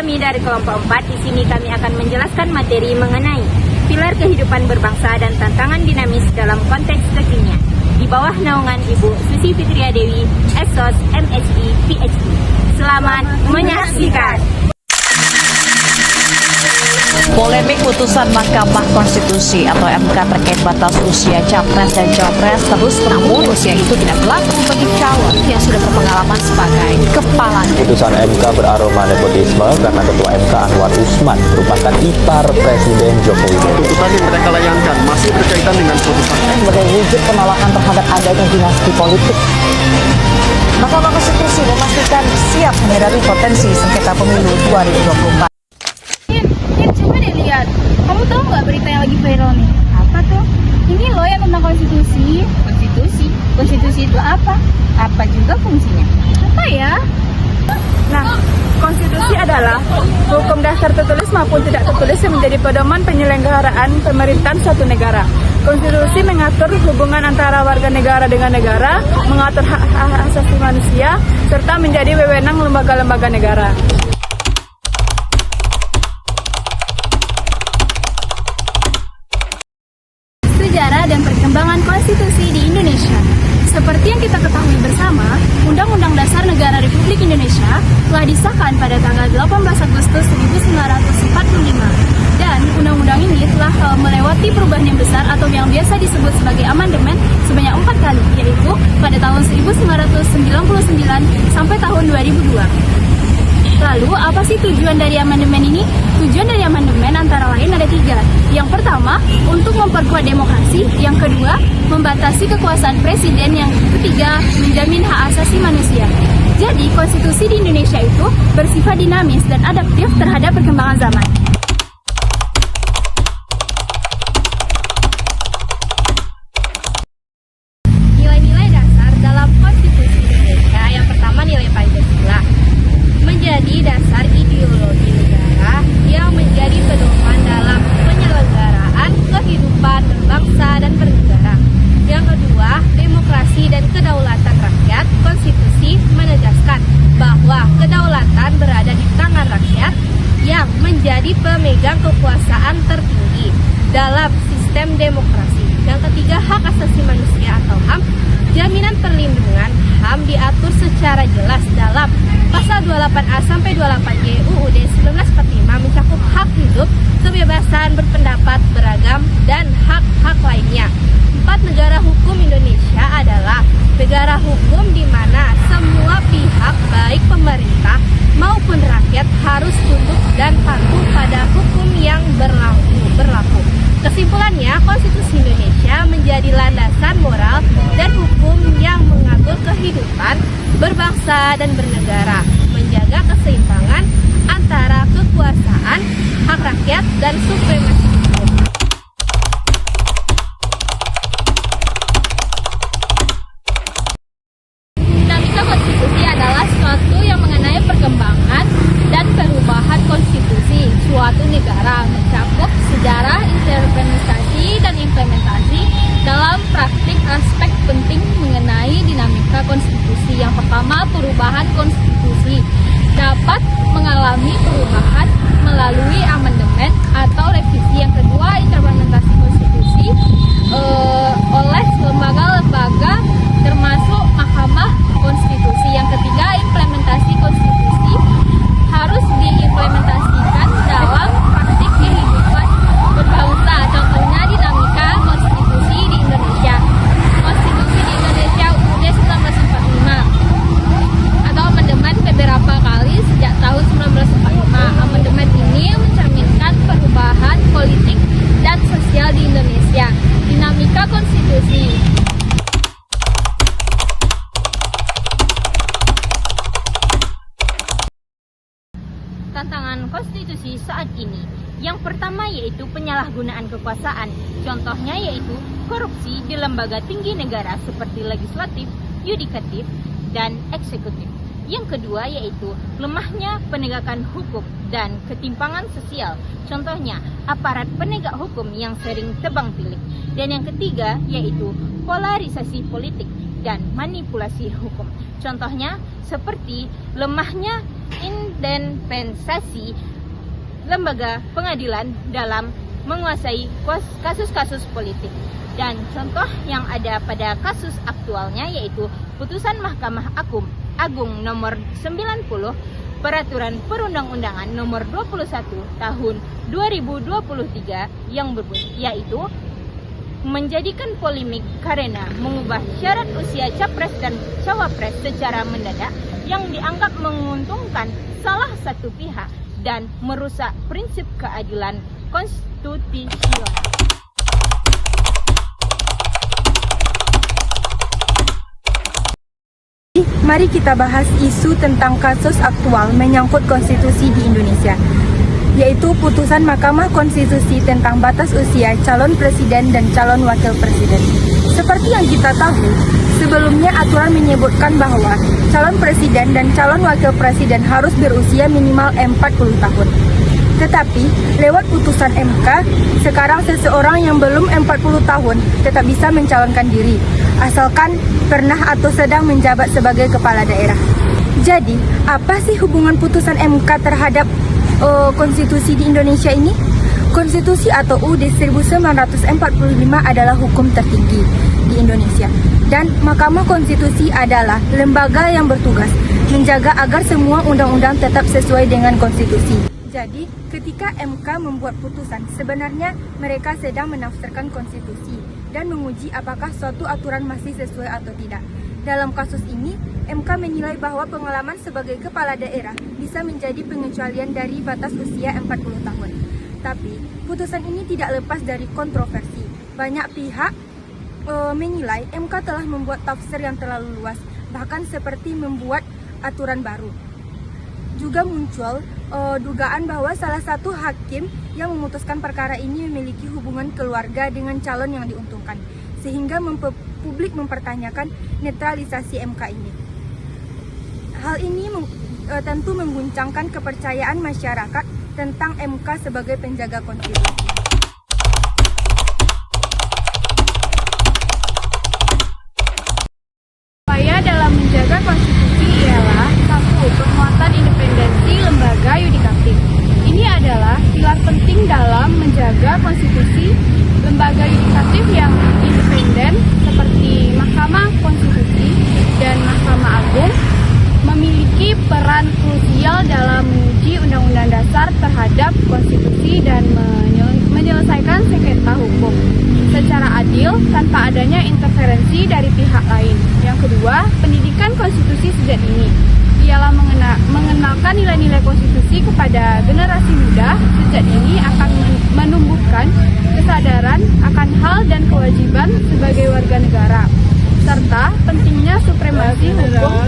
kami dari kelompok 4, di sini kami akan menjelaskan materi mengenai pilar kehidupan berbangsa dan tantangan dinamis dalam konteks kekinian. Di bawah naungan Ibu Susi Fitria Dewi, Esos, MSc, PhD. Selamat menyaksikan. Polemik putusan Mahkamah Konstitusi atau MK terkait batas usia capres dan cawapres terus, namun usia itu tidak berlaku bagi calon yang sudah berpengalaman sebagai kepala. Putusan MK beraroma nepotisme karena Ketua MK Anwar Usman merupakan ipar Presiden Joko Widodo. Putusan yang mereka layangkan masih berkaitan dengan putusan Sebagai wujud penolakan terhadap adanya dinasti politik, Mahkamah Konstitusi memastikan siap menghadapi potensi sengketa pemilu 2024. Coba deh lihat, kamu tahu nggak berita yang lagi viral nih? Apa tuh? Ini loh yang tentang konstitusi. Konstitusi itu apa? Apa juga fungsinya? Apa ya? Nah, konstitusi adalah hukum dasar tertulis maupun tidak tertulis yang menjadi pedoman penyelenggaraan pemerintahan suatu negara. Konstitusi mengatur hubungan antara warga negara dengan negara, mengatur hak asasi manusia, serta menjadi wewenang lembaga-lembaga negara. Sejarah dan perkembangan konstitusi di Indonesia. Seperti yang kita ketahui bersama, Undang-Undang Dasar Negara Republik Indonesia telah disahkan pada tanggal 18 Agustus 1945. Dan undang-undang ini telah melewati perubahan yang besar atau yang biasa disebut sebagai amandemen sebanyak 4 kali, yaitu pada tahun 1999 sampai tahun 2002. Lalu, apa sih tujuan dari amandemen ini? Tujuan dari amandemen antara lain ada 3. Yang pertama, untuk memperkuat demokrasi. Yang kedua, membatasi kekuasaan presiden. Yang ketiga, menjamin hak asasi manusia. Jadi, konstitusi di Indonesia itu bersifat dinamis dan adaptif terhadap perkembangan zaman. Nilai-nilai dasar dalam konstitusi Indonesia. Yang pertama, nilai Pancasila. Menjadi dasar ideologi negara yang menjadi pedoman dalam penyelenggaraan kehidupan berbangsa dan bernegara. Yang kedua, demokrasi dan kedaulatan rakyat. Konstitusi menegaskan bahwa kedaulatan berada di tangan rakyat yang menjadi pemegang kekuasaan tertinggi dalam sistem demokrasi. Yang ketiga, hak asasi manusia atau HAM. Jaminan perlindungan HAM diatur secara jelas dalam Pasal 28A sampai 28Y UUD 1945 mencakup hak hidup, kebebasan berpendapat, beragam, dan hak-hak lainnya. 4. Negara hukum Indonesia adalah negara hukum di mana semua pihak baik pemerintah maupun rakyat harus tunduk dan patuh pada hukum yang berlaku. Kesimpulannya, konstitusi Indonesia menjadi landasan moral dan hukum yang mengatur kehidupan berbangsa dan bernegara, menjaga keseimbangan antara kekuasaan, hak rakyat, dan supremasi hukum. Dinamika konstitusi adalah suatu yang mengenai perkembangan dan perubahan konstitusi suatu negara, mencakup sejarah, interpretasi, dan implementasi dalam praktik aspek penting mengenai dinamika konstitusi. Yang pertama, perubahan konstitusi dapat mengalami perubahan melalui amandemen atau revisi. Yang kedua, implementasi konstitusi oleh lembaga-lembaga termasuk Mahkamah Konstitusi. Yang ketiga, implementasi konstitusi harus diimplementasikan dalam praktik kehidupan berbangsa. Contohnya dinamika konstitusi di Indonesia. Konstitusi di Indonesia UUD 1945 atau amandemen beberapa kali sejak tahun 1945. Amandemen ini mencerminkan perubahan politik dan sosial di Indonesia. Dinamika konstitusi. Tantangan konstitusi saat ini. Yang pertama yaitu penyalahgunaan kekuasaan. Contohnya yaitu korupsi di lembaga tinggi negara seperti legislatif, yudikatif, dan eksekutif. Yang kedua yaitu lemahnya penegakan hukum dan ketimpangan sosial. Contohnya aparat penegak hukum yang sering tebang pilih. Dan yang ketiga yaitu polarisasi politik. dan manipulasi hukum. Contohnya seperti lemahnya independensi lembaga pengadilan dalam menguasai kasus-kasus politik. Dan contoh yang ada pada kasus aktualnya yaitu putusan Mahkamah Agung nomor 90 Peraturan Perundang-undangan nomor 21 tahun 2023 yang berbunyi yaitu menjadikan polemik karena mengubah syarat usia capres dan cawapres secara mendadak yang dianggap menguntungkan salah satu pihak dan merusak prinsip keadilan konstitusional. Mari kita bahas isu tentang kasus aktual menyangkut konstitusi di Indonesia, yaitu putusan Mahkamah Konstitusi tentang batas usia calon presiden dan calon wakil presiden. Seperti yang kita tahu, sebelumnya aturan menyebutkan bahwa calon presiden dan calon wakil presiden harus berusia minimal 40 tahun. Tetapi, lewat putusan MK, sekarang seseorang yang belum 40 tahun tetap bisa mencalonkan diri, asalkan pernah atau sedang menjabat sebagai kepala daerah. Jadi, apa sih hubungan putusan MK terhadap konstitusi di Indonesia ini? Konstitusi atau UUD 1945 adalah hukum tertinggi di Indonesia. Dan Mahkamah Konstitusi adalah lembaga yang bertugas menjaga agar semua undang-undang tetap sesuai dengan konstitusi. Jadi, ketika MK membuat putusan, sebenarnya mereka sedang menafsirkan konstitusi dan menguji apakah suatu aturan masih sesuai atau tidak. Dalam kasus ini, MK menilai bahwa pengalaman sebagai kepala daerah bisa menjadi pengecualian dari batas usia 40 tahun. Tapi, putusan ini tidak lepas dari kontroversi. Banyak pihak menilai MK telah membuat tafsir yang terlalu luas, bahkan seperti membuat aturan baru. Juga muncul dugaan bahwa salah satu hakim yang memutuskan perkara ini memiliki hubungan keluarga dengan calon yang diuntungkan, sehingga publik mempertanyakan netralisasi MK ini. Hal ini tentu mengguncangkan kepercayaan masyarakat tentang MK sebagai penjaga konstitusi. Upaya dalam menjaga konstitusi ialah 1. Penguatan independensi lembaga yudikatif. Ini adalah pilar penting dalam menjaga konstitusi. Lembaga yudikatif yang independen seperti Mahkamah Konstitusi dan Mahkamah Agung memiliki peran krusial dalam menguji Undang-Undang Dasar terhadap konstitusi dan menyelesaikan sengketa hukum secara adil tanpa adanya interferensi dari pihak lain. Yang kedua, pendidikan konstitusi sejak dini ialah mengenalkan nilai-nilai konstitusi kepada generasi muda sejak dini akan menumbuhkan kesadaran akan hal dan kewajiban sebagai warga negara, serta pentingnya supremasi hukum,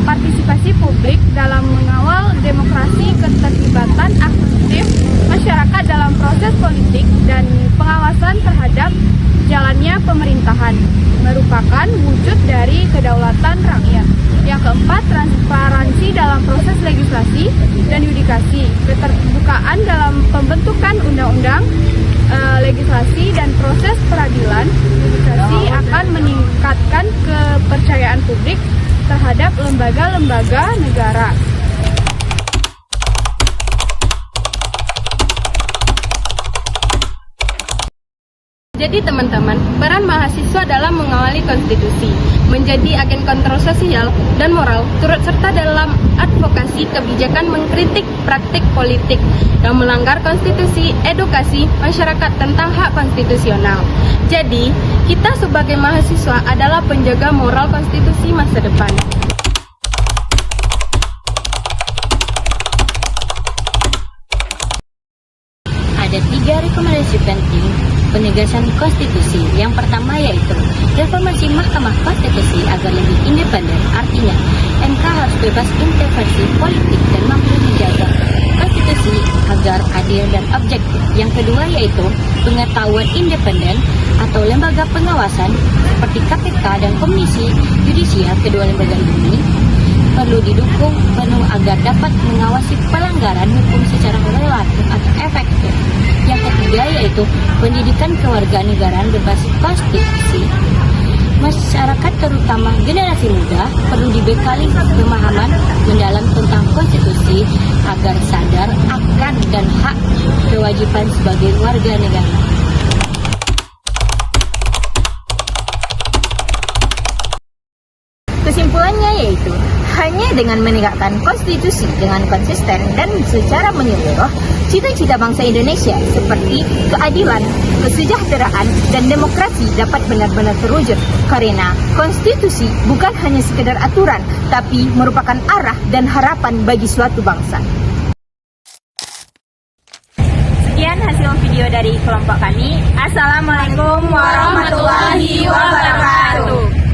partisipasi publik dalam mengawal demokrasi, keterlibatan aktif masyarakat dalam proses politik, dan pengawasan terhadap jalannya pemerintahan merupakan wujud dari kedaulatan rakyat. Yang keempat, transparansi dalam proses legislasi dan yudikasi, keterbukaan dalam pembentukan undang-undang, legislasi dan proses peradilan yudikasi akan meningkatkan kepercayaan publik terhadap lembaga-lembaga negara. Jadi teman-teman, peran mahasiswa dalam mengawali konstitusi, menjadi agen kontrol sosial dan moral, turut serta dalam advokasi kebijakan mengkritik praktik politik yang melanggar konstitusi, edukasi masyarakat tentang hak konstitusional. Jadi, kita sebagai mahasiswa adalah penjaga moral konstitusi masa depan. Ada 3 rekomendasi penting penegasan konstitusi. Yang pertama yaitu reformasi Mahkamah Konstitusi agar lebih independen. Artinya, MK harus bebas intervensi politik dan mampu menjaga konstitusi agar adil dan objektif. Yang kedua yaitu pengetahuan independen atau lembaga pengawasan seperti KPK dan Komisi Yudisial. Kedua lembaga ini perlu didukung penuh agar dapat mengawasi pelanggaran hukum secara relatif atau efektif. Yang ketiga yaitu pendidikan kewarganegaraan berbasis konstitusi. Masyarakat terutama generasi muda, perlu dibekali pemahaman mendalam tentang konstitusi agar sadar akan dan hak kewajiban sebagai warga negara. Kesimpulannya yaitu, hanya dengan menegakkan konstitusi dengan konsisten dan secara menyeluruh, cita-cita bangsa Indonesia seperti keadilan, kesejahteraan, dan demokrasi dapat benar-benar terwujud. Karena konstitusi bukan hanya sekedar aturan, tapi merupakan arah dan harapan bagi suatu bangsa. Sekian hasil video dari kelompok kami. Assalamualaikum warahmatullahi wabarakatuh.